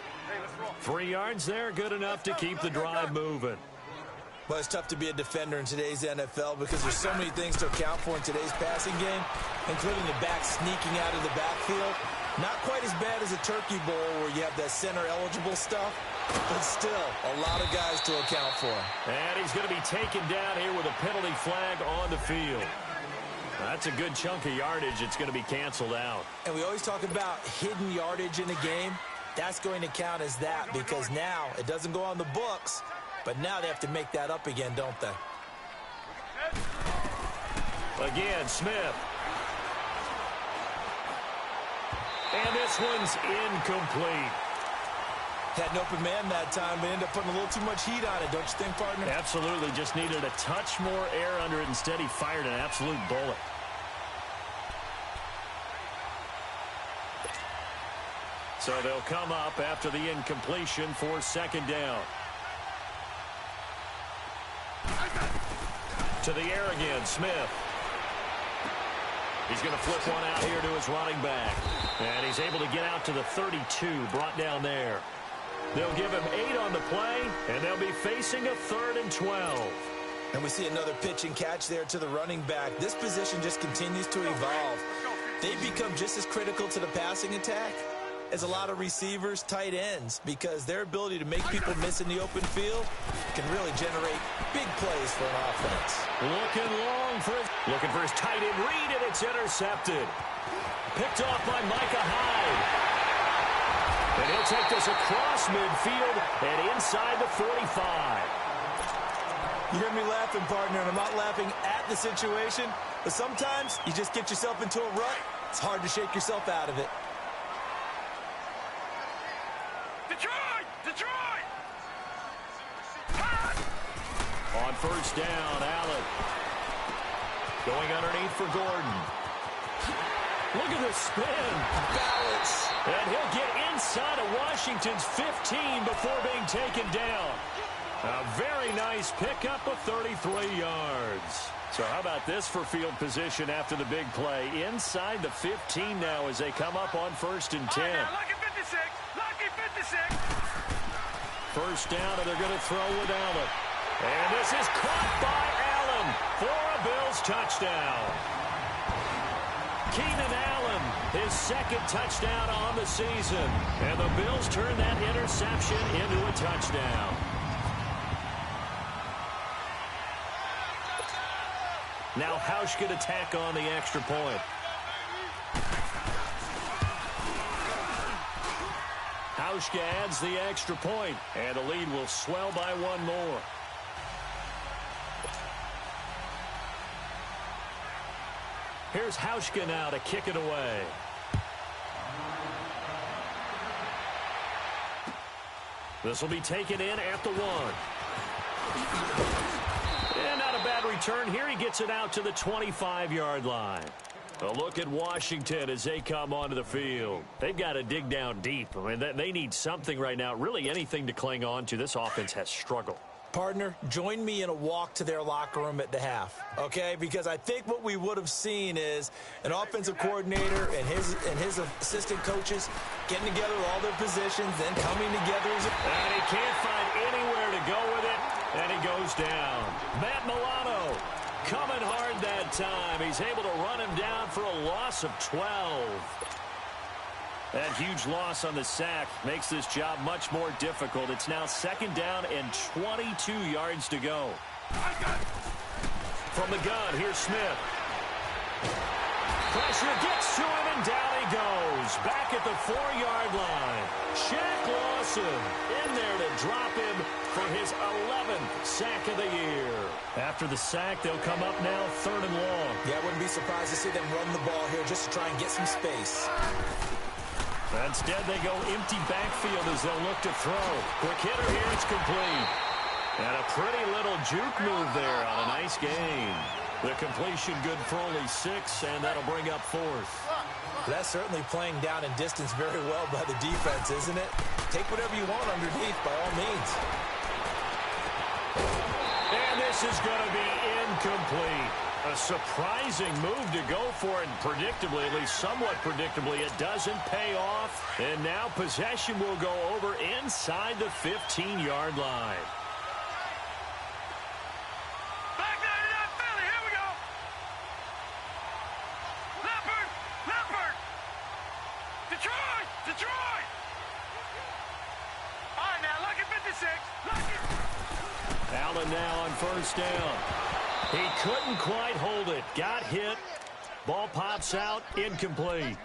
3 yards there, good enough to keep the drive moving. Well, it's tough to be a defender in today's NFL because there's so many things to account for in today's passing game, including the back sneaking out of the backfield. Not quite as bad as a turkey bowl where you have that center-eligible stuff, but still a lot of guys to account for. And he's going to be taken down here with a penalty flag on the field. That's a good chunk of yardage. It's going to be canceled out. And we always talk about hidden yardage in a game. That's going to count as that because now it doesn't go on the books, but now they have to make that up again, don't they? Again, Smith. And this one's incomplete. Had an open man that time, but ended up putting a little too much heat on it, don't you think, partner? Absolutely. Just needed a touch more air under it. Instead, he fired an absolute bullet. So they'll come up after the incompletion for second down. To the air again, Smith. He's going to flip one out here to his running back. And he's able to get out to the 32, brought down there. They'll give him 8 on the play, and they'll be facing a 3rd and 12. And we see another pitch and catch there to the running back. This position just continues to evolve. They become just as critical to the passing attack as a lot of receivers, tight ends, because their ability to make people miss in the open field can really generate big plays for an offense. Looking for his tight end read, and it's intercepted. Picked off by Micah Hyde. And he'll take this across midfield and inside the 45. You hear me laughing, partner, and I'm not laughing at the situation, but sometimes you just get yourself into a rut. It's hard to shake yourself out of it. Detroit! On first down, Allen. Going underneath for Gordon. Look at the spin. Balance. And he'll get inside of Washington's 15 before being taken down. A very nice pickup of 33 yards. So how about this for field position after the big play? Inside the 15 now as they come up on 1st and 10. Lucky 56. Lucky 56. First down, and they're going to throw with Allen. And this is caught by Allen for a Bills touchdown. Keenan Allen, his 2nd touchdown on the season. And the Bills turn that interception into a touchdown. Now Hauschka to tack on the extra point. Hauschka adds the extra point, and the lead will swell by 1 more. Here's Hauschka now to kick it away. This will be taken in at the 1. And not a bad return here. He gets it out to the 25-yard line. A look at Washington as they come onto the field. They've got to dig down deep. I mean, they need something right now, really anything to cling on to. This offense has struggled. Partner, join me in a walk to their locker room at the half, okay? Because I think what we would have seen is an offensive coordinator and his assistant coaches getting together with all their positions, then coming together. And he can't find anywhere to go with it, and he goes down. Matt Milano coming hard that time. He's able to run him down for a loss of 12. That huge loss on the sack makes this job much more difficult. It's now 2nd down and 22 yards to go. From the gun, here's Smith. Pressure gets to him, and down he goes. Back at the 4-yard line. Shaq Lawson in there to drop him for his 11th sack of the year. After the sack, they'll come up now 3rd and long. Yeah, I wouldn't be surprised to see them run the ball here just to try and get some space. Instead, they go empty backfield as they'll look to throw. Quick hitter here, it's complete. And a pretty little juke move there on a nice gain. The completion good for only 6, and that'll bring up 4th. That's certainly playing down in distance very well by the defense, isn't it? Take whatever you want underneath, by all means. And this is going to be incomplete. A surprising move to go for it, and predictably, at least somewhat predictably, it doesn't pay off. And now possession will go over inside the 15-yard line. Back 99 Philly, here we go. Leopard, Leopard. Detroit, Detroit. All right, now, look at 56. Look at... Allen now on 1st down. He couldn't quite hold it. Got hit. Ball pops out. Incomplete.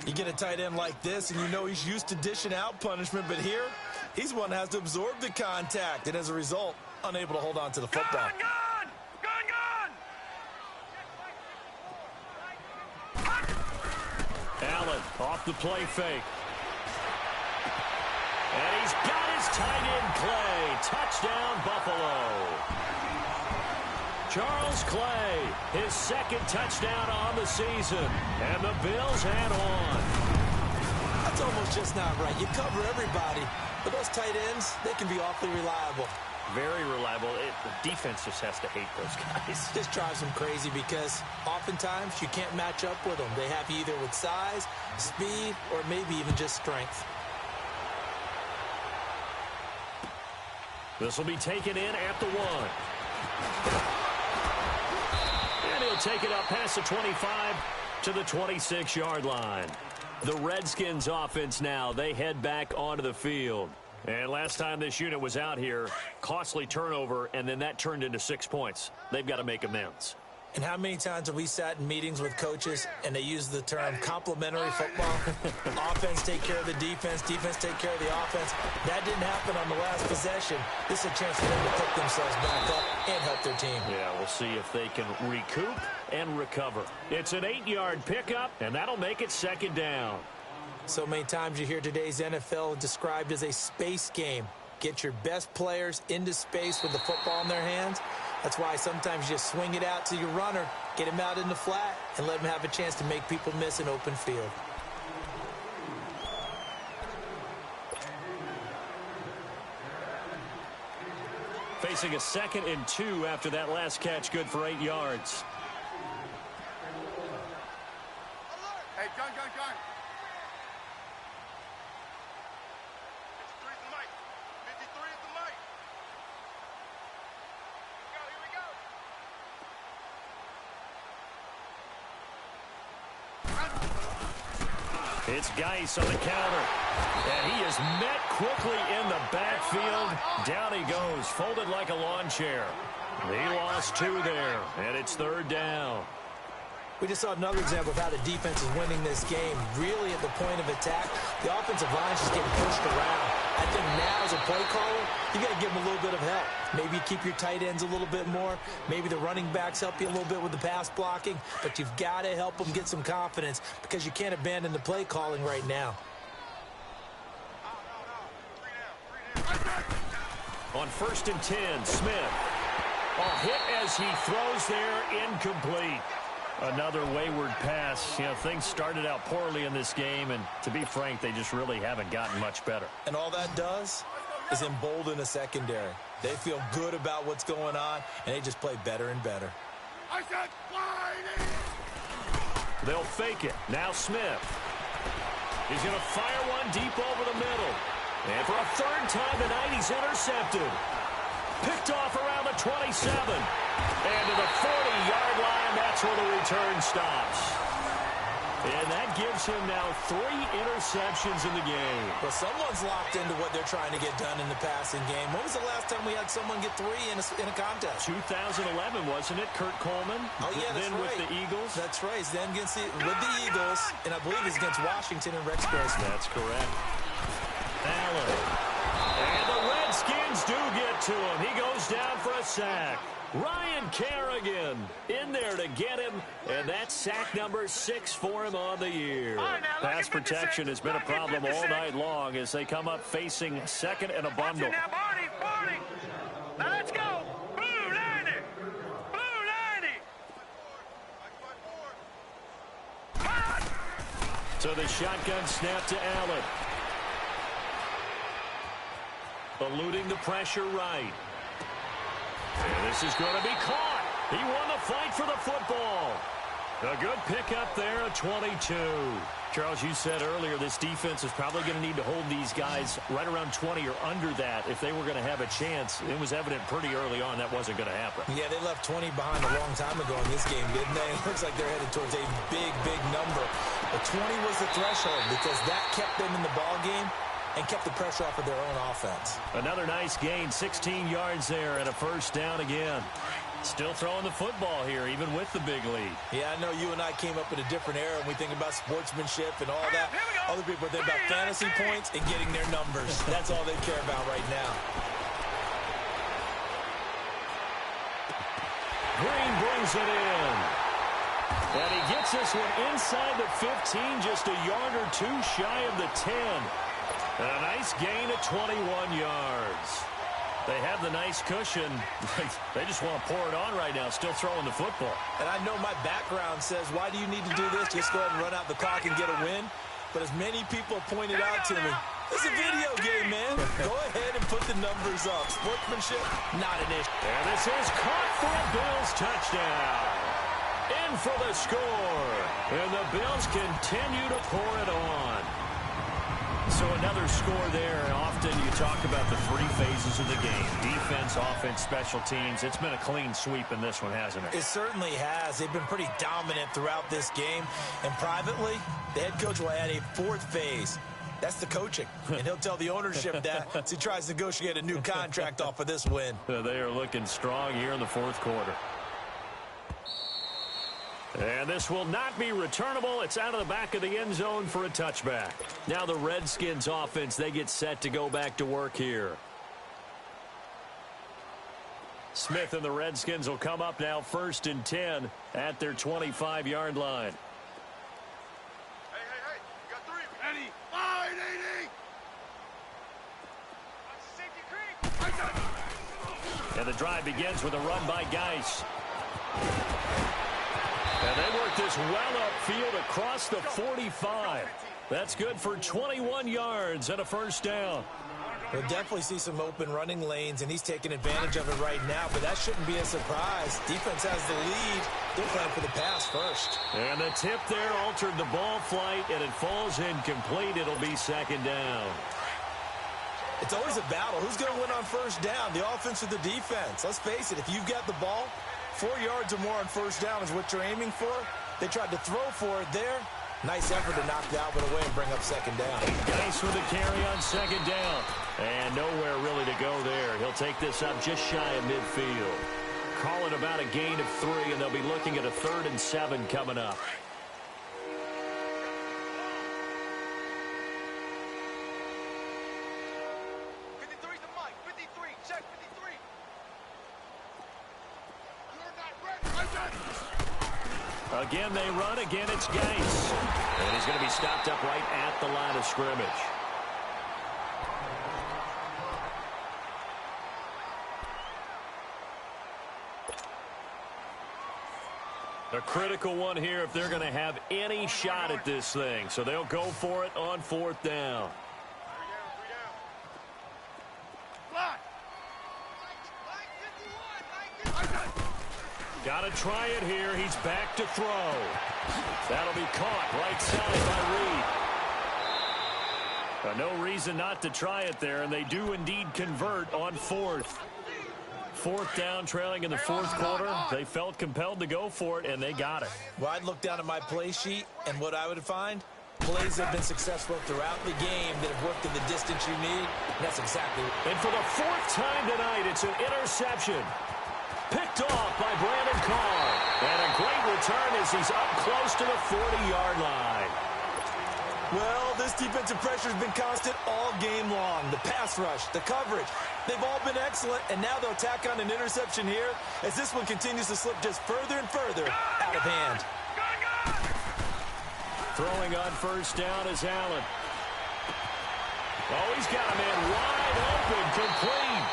You get a tight end like this, and you know he's used to dishing out punishment, but here, he's one that has to absorb the contact, and as a result, unable to hold on to the football. Gun, gun, gun, gun. Allen off the play fake. And he's got his tight end Clay. Touchdown, Buffalo. Charles Clay, his 2nd touchdown on the season. And the Bills head on. That's almost just not right. You cover everybody, but those tight ends, they can be awfully reliable. Very reliable. The defense just has to hate those guys. This drives them crazy because oftentimes you can't match up with them. They have you either with size, speed, or maybe even just strength. This will be taken in at the 1. And he'll take it up past the 25 to the 26-yard line. The Redskins offense now, they head back onto the field. And last time this unit was out here, costly turnover, and then that turned into 6 points. They've got to make amends. And how many times have we sat in meetings with coaches and they use the term complementary football? Offense take care of the defense, defense take care of the offense. That didn't happen on the last possession. This is a chance for them to pick themselves back up and help their team. Yeah, we'll see if they can recoup and recover. It's an 8-yard pickup, and that'll make it 2nd down. So many times you hear today's NFL described as a space game. Get your best players into space with the football in their hands. That's why sometimes you just swing it out to your runner, get him out in the flat, and let him have a chance to make people miss an open field. Facing a 2nd and 2 after that last catch, good for 8 yards. Hey, gun, gun, gun. 53 is the mic. 53 is the mic. Here we go, It's Geis on the counter. And he is met quickly in the backfield. Down he goes, folded like a lawn chair. He lost 2 there, and it's 3rd down. We just saw another example of how the defense is winning this game. Really at the point of attack, the offensive line is just getting pushed around. I think now as a play caller, you got to give them a little bit of help. Maybe keep your tight ends a little bit more. Maybe the running backs help you a little bit with the pass blocking. But you've got to help them get some confidence because you can't abandon the play calling right now. On 1st and 10, Smith. A hit as he throws there, incomplete. Another wayward pass. You know, things started out poorly in this game, and to be frank, they just really haven't gotten much better. And all that does is embolden a secondary. They feel good about what's going on, and they just play better and better. I said They'll fake it. Now Smith. He's going to fire one deep over the middle. And for a 3rd time tonight, he's intercepted. Picked off around the 27. And to the 40-yard line, that's where the return stops. And that gives him now 3 interceptions in the game. Well, someone's locked into what they're trying to get done in the passing game. When was the last time we had someone get 3 in a contest? 2011, wasn't it? Kurt Coleman. Oh, yeah, that's then right. with the Eagles. That's right. Then with the Eagles, and I believe he's against Washington and Rex Grossman. That's correct. Allen. And the Redskins do get to him. He goes down for a sack. Ryan Kerrigan in there to get him, and that's sack number 6 for him on the year. Pass protection has been a problem all night long as they come up facing second and a bundle. Now, Barney. Now, let's go. Blue 90. Blue 90. So the shotgun snap to Allen. Eluding the pressure right. And this is going to be caught. He won the fight for the football. A good pickup there at 22. Charles, you said earlier this defense is probably going to need to hold these guys right around 20 or under that if they were going to have a chance. It was evident pretty early on that wasn't going to happen. Yeah, they left 20 behind a long time ago in this game, didn't they? It looks like they're headed towards a big, big number. But 20 was the threshold because that kept them in the ball game and kept the pressure off of their own offense. Another nice gain, 16 yards there and a first down again. Still throwing the football here, even with the big lead. Yeah, I know you and I came up in a different era, and we think about sportsmanship and all that. Other people think about fantasy points and getting their numbers. That's all they care about right now. Green brings it in. And he gets this one inside the 15, just a yard or two shy of the 10. And a nice gain of 21 yards. They have the nice cushion. They just want to pour it on right now, still throwing the football. And I know my background says, why do you need to do this? Just go ahead and run out the clock and get a win. But as many people pointed out to me, it's a video game, man. Go ahead and put the numbers up. Sportsmanship, not an issue. And this is caught for a Bills touchdown. In for the score. And the Bills continue to pour it on. So another score there, and often you talk about the 3 phases of the game. Defense, offense, special teams. It's been a clean sweep in this one, hasn't it? It certainly has. They've been pretty dominant throughout this game. And privately, the head coach will add a 4th phase. That's the coaching. And he'll tell the ownership that as he tries to negotiate a new contract off of this win. They are looking strong here in the 4th quarter. And this will not be returnable. It's out of the back of the end zone for a touchback. Now the Redskins offense, they get set to go back to work here. Smith and the Redskins will come up now 1st and 10 at their 25-yard line. Hey, you got 3. Ready? Line 80. And the drive begins with a run by Geis. And they work this well upfield across the 45. That's good for 21 yards and a first down. We'll definitely see some open running lanes, and he's taking advantage of it right now, but that shouldn't be a surprise. Defense has the lead. They're playing for the pass first. And the tip there altered the ball flight, and it falls incomplete. It'll be 2nd down. It's always a battle. Who's going to win on first down, the offense or the defense? Let's face it, if you've got the ball, 4 yards or more on first down is what you're aiming for. They tried to throw for it there. Nice effort to knock that one away and bring up 2nd down. Nice with a carry on 2nd down. And nowhere really to go there. He'll take this up just shy of midfield. Call it about a gain of 3, and they'll be looking at a 3rd and 7 coming up. Again, they run. Again, it's Geis. And he's going to be stopped up right at the line of scrimmage. A critical one here if they're going to have any shot at this thing. So they'll go for it on 4th down. Got to try it here. He's back to throw. That'll be caught right side by Reed. No reason not to try it there, and they do indeed convert on 4th. 4th down, trailing in the 4th quarter. They felt compelled to go for it, and they got it. Well, I'd look down at my play sheet, and what I would find, plays have been successful throughout the game that have worked in the distance you need. And that's exactly what. And for the 4th time tonight, it's an interception. Picked off by Brandon Carr. And a great return as he's up close to the 40-yard line. Well, this defensive pressure has been constant all game long. The pass rush, the coverage, they've all been excellent, and now they'll tack on an interception here as this one continues to slip just further and further out of hand. Throwing on 1st down is Allen. Oh, he's got a man wide open, complete.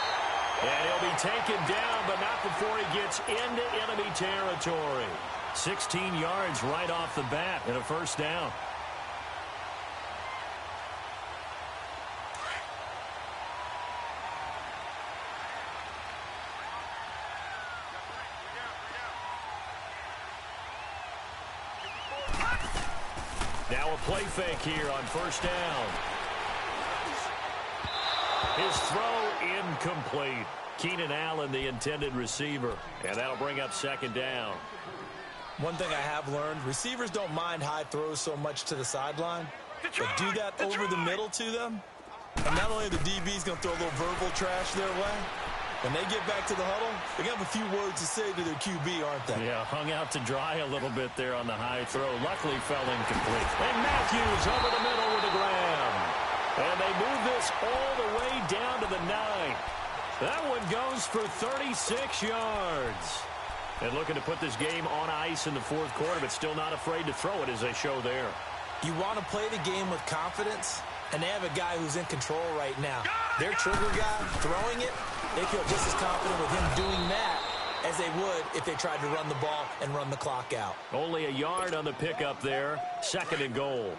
And he'll be taken down, but not before he gets into enemy territory. 16 yards right off the bat and a 1st down. Now a play fake here on 1st down. His throw incomplete. Keenan Allen, the intended receiver. And that'll bring up 2nd down. One thing I have learned, receivers don't mind high throws so much to the sideline. But do that over the middle to them. And not only are the DBs going to throw a little verbal trash their way, when they get back to the huddle, they're going to have a few words to say to their QB, aren't they? Yeah, hung out to dry a little bit there on the high throw. Luckily fell incomplete. And Matthews over the middle with a grab. And they move this all the way down to the 9. That one goes for 36 yards. And looking to put this game on ice in the 4th quarter, but still not afraid to throw it as they show there. You want to play the game with confidence, and they have a guy who's in control right now. Their trigger guy throwing it, they feel just as confident with him doing that as they would if they tried to run the ball and run the clock out. Only a yard on the pickup there. 2nd and goal.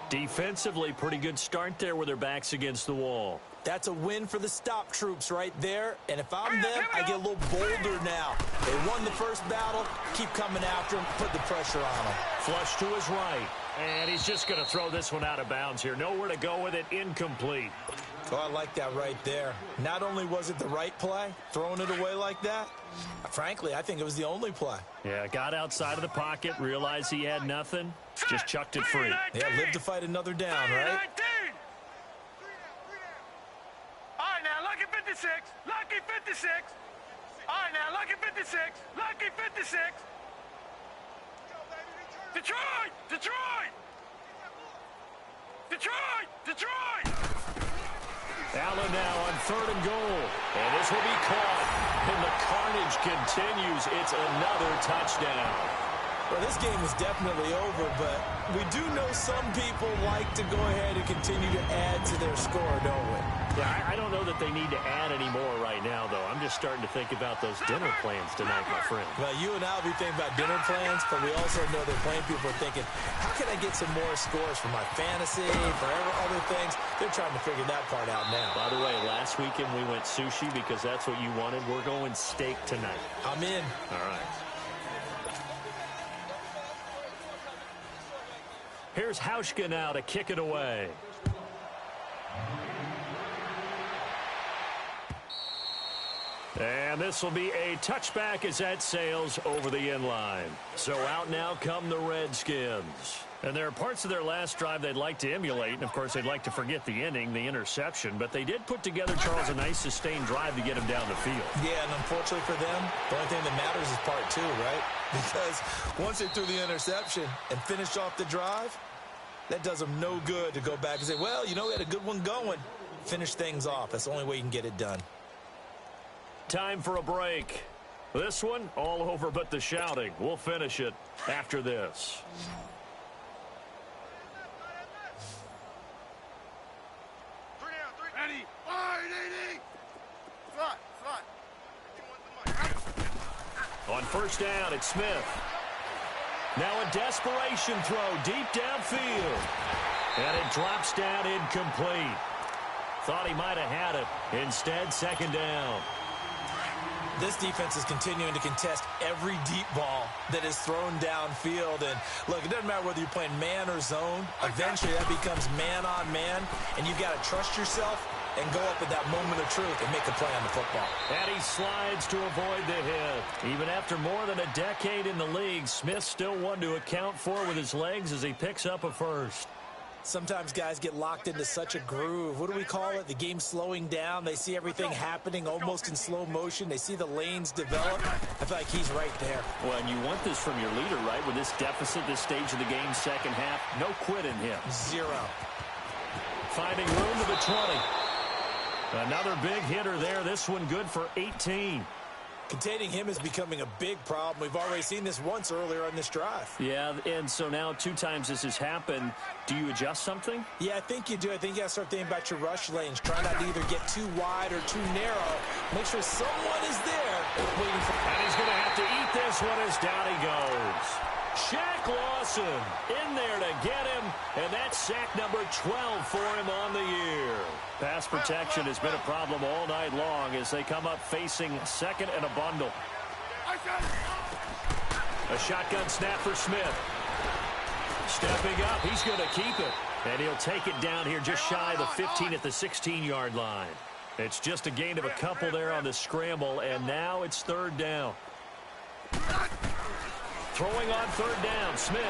Defensively, pretty good start there with their backs against the wall. That's a win for the stop troops right there. And if I'm them, I get a little bolder now. They won the first battle. Keep coming after them. Put the pressure on them. Flush to his right. And he's just going to throw this one out of bounds here. Nowhere to go with it. Incomplete. Oh, I like that right there. Not only was it the right play, throwing it away like that, frankly, I think it was the only play. Yeah, got outside of the pocket, realized he had nothing, just chucked it free. Yeah, live to fight another down, right? All right, now, lucky 56. Lucky 56. All right, now, lucky 56. Lucky 56. Detroit! Detroit! Detroit! Detroit! Allen now on 3rd and goal. And this will be caught. And the carnage continues. It's another touchdown. Well, this game is definitely over, but we do know some people like to go ahead and continue to add to their score, don't we? Yeah, I don't know that they need to add any more right now, though. I'm just starting to think about those dinner plans tonight, my friend. Well, you and I will be thinking about dinner plans, but we also know that playing people are thinking, how can I get some more scores for my fantasy, for other things? They're trying to figure that part out now. By the way, last weekend we went sushi because that's what you wanted. We're going steak tonight. I'm in. All right. Here's Hauschka now to kick it away. And this will be a touchback as that sails over the end line. So out now come the Redskins. And there are parts of their last drive they'd like to emulate. And, of course, they'd like to forget the ending, the interception. But they did put together, Charles, a nice sustained drive to get him down the field. Yeah, and unfortunately for them, the only thing that matters is part 2, right? Because once they threw the interception and finished off the drive, that does them no good to go back and say, well, you know, we had a good one going. Finish things off. That's the only way you can get it done. Time for a break. This one, all over but the shouting. We'll finish it after this. On 1st down, it's Smith. Now a desperation throw deep downfield. And it drops down incomplete. Thought he might have had it. Instead, 2nd down. This defense is continuing to contest every deep ball that is thrown downfield. And, look, it doesn't matter whether you're playing man or zone. Eventually, that becomes man on man, and you've got to trust yourself and go up at that moment of truth and make a play on the football. And he slides to avoid the hit. Even after more than a decade in the league, Smith still one to account for with his legs as he picks up a first. Sometimes guys get locked into such a groove. What do we call it? The game slowing down. They see everything happening almost in slow motion. They see the lanes develop. I feel like he's right there. Well, and you want this from your leader, right? With this deficit, this stage of the game, second half, no quit in him. Zero. Finding room to the 20. Another big hitter there. This one good for 18. Containing him is becoming a big problem. We've already seen this once earlier on this drive. Yeah, and so now 2 times this has happened. Do you adjust something? Yeah, I think you do. I think you got to start thinking about your rush lanes. Try not to either get too wide or too narrow. Make sure someone is there waiting for... And he's going to have to eat this one as down he goes. Shaq Lawson in there to get him, and that's sack number 12 for him on the year. Pass protection has been a problem all night long as they come up facing second and a bundle. A shotgun snap for Smith. Stepping up, he's going to keep it, and he'll take it down here just shy of the 15 at the 16-yard line. It's just a gain of a couple there on the scramble, and now it's third down. Throwing on third down, Smith.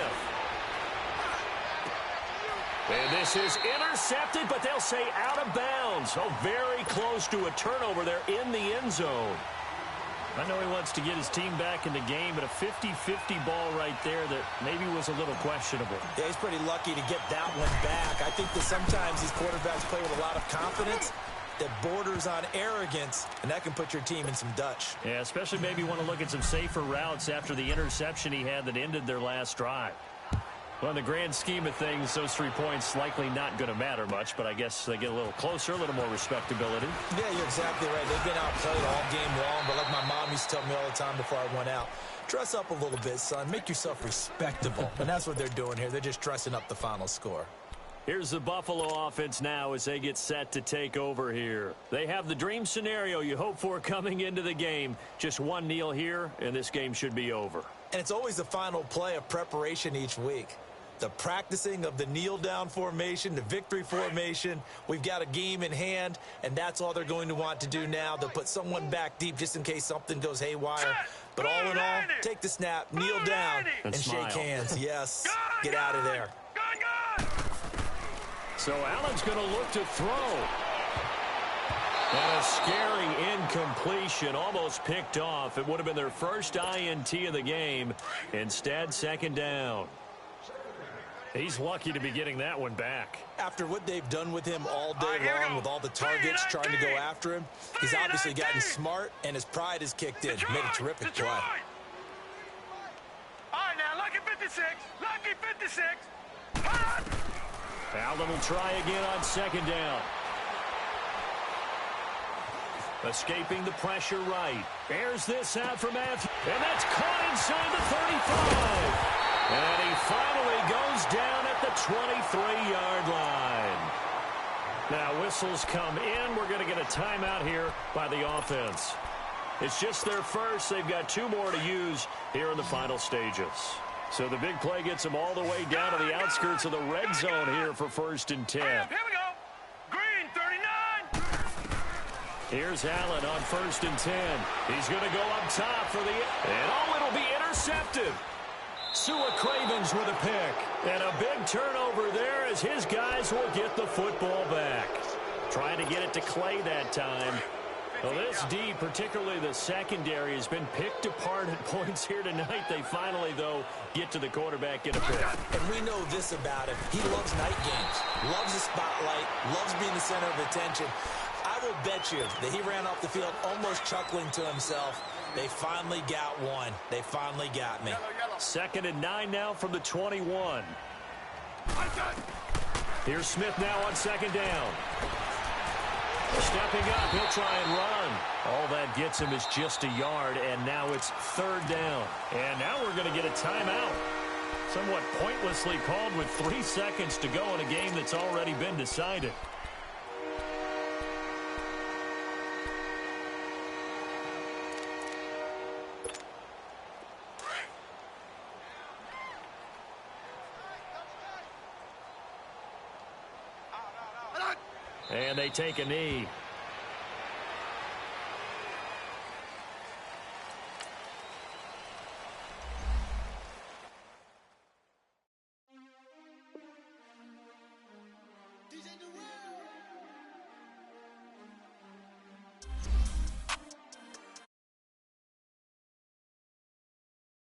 And this is intercepted, but they'll say out of bounds. Oh, very close to a turnover there in the end zone. I know he wants to get his team back in the game, but a 50-50 ball right there that maybe was a little questionable. Yeah, he's pretty lucky to get that one back. I think that sometimes these quarterbacks play with a lot of confidence that borders on arrogance, and that can put your team in some Dutch. Yeah, especially maybe want to look at some safer routes after the interception he had that ended their last drive. Well, in the grand scheme of things, those 3 points likely not going to matter much, but I guess they get a little closer, a little more respectability. Yeah, you're exactly right. They've been outplayed all game long, but like my mom used to tell me all the time before I went out, dress up a little bit, son. Make yourself respectable. And that's what they're doing here. They're just dressing up the final score. Here's the Buffalo offense now as they get set to take over here. They have the dream scenario you hope for coming into the game. Just one kneel here, and this game should be over. And it's always the final play of preparation each week. The practicing of the kneel-down formation, the victory formation. We've got a game in hand, and that's all they're going to want to do now. They'll put someone back deep just in case something goes haywire. But all in all, take the snap, kneel down, and shake hands. Yes, get out of there. So Allen's going to look to throw. And a scary incompletion, almost picked off. It would have been their first INT of the game. Instead, second down. He's lucky to be getting that one back. After what they've done with him all day long, with all the targets trying to go after him, he's obviously gotten smart, and his pride has kicked in. Made a terrific play. All right, now, lucky 56. Lucky 56. Allen will try again on second down. Escaping the pressure right. Airs this out for Matthew. And that's caught inside the 35. And he finally goes down at the 23-yard line. Now whistles come in. We're going to get a timeout here by the offense. It's just their first. They've got 2 more to use here in the final stages. So the big play gets them all the way down to the outskirts of the red zone here for 1st and 10. Here we go. Green, 39. Here's Allen on 1st and 10. He's going to go up top for the... And oh, it'll be intercepted. Sua Cravens with a pick. And a big turnover there as his guys will get the football back. Trying to get it to Clay that time. Well, this D, particularly the secondary, has been picked apart at points here tonight. They finally, though, get to the quarterback in a pick. And we know this about him. He loves night games, loves the spotlight, loves being the center of attention. I will bet you that he ran off the field almost chuckling to himself. They finally got one. They finally got me. 2nd and 9 now from the 21. Here's Smith now on second down. Stepping up, he'll try and run. All that gets him is just a yard, and now it's 3rd down. And now we're going to get a timeout. Somewhat pointlessly called with 3 seconds to go in a game that's already been decided. And they take a knee.